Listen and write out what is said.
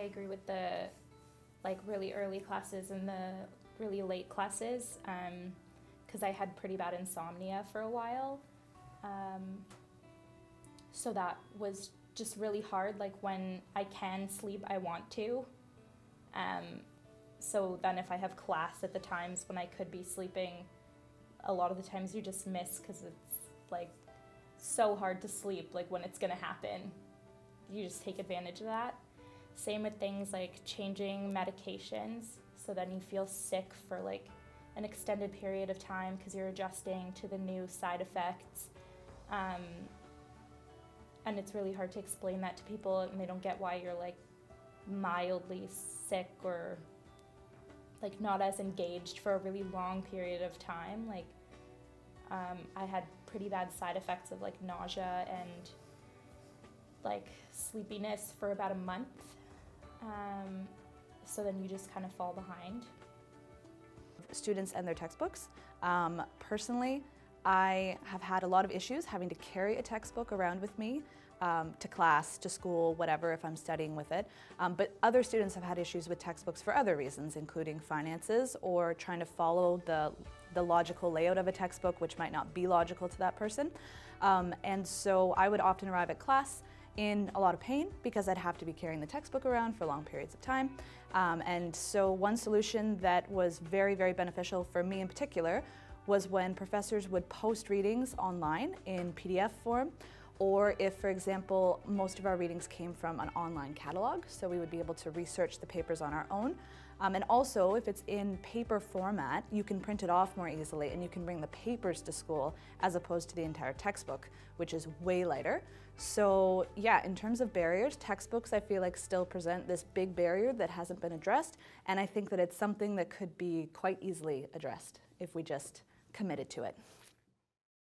agree with the really early classes and the really late classes, because I had pretty bad insomnia for a while. So that was just really hard. Like when I can sleep, I want to. So then if I have class at the times when I could be sleeping, a lot of the times you just miss because it's like so hard to sleep, like when it's gonna happen. You just take advantage of that. Same with things like changing medications, so then you feel sick for like an extended period of time because you're adjusting to the new side effects. And it's really hard to explain that to people, and they don't get why you're like mildly sick or like not as engaged for a really long period of time. Like I had pretty bad side effects of like nausea and like sleepiness for about a month. So then you just kind of fall behind. Students and their textbooks. Personally, I have had a lot of issues having to carry a textbook around with me to class, to school, whatever, if I'm studying with it. But other students have had issues with textbooks for other reasons, including finances or trying to follow the logical layout of a textbook, which might not be logical to that person. And so I would often arrive at class in a lot of pain because I'd have to be carrying the textbook around for long periods of time. And so one solution that was very, very beneficial for me in particular was when professors would post readings online in PDF form, or if, for example, most of our readings came from an online catalog, so we would be able to research the papers on our own. And also, if it's in paper format, you can print it off more easily and you can bring the papers to school as opposed to the entire textbook, which is way lighter. So yeah, in terms of barriers, textbooks I feel like still present this big barrier that hasn't been addressed, and I think that it's something that could be quite easily addressed if we just committed to it.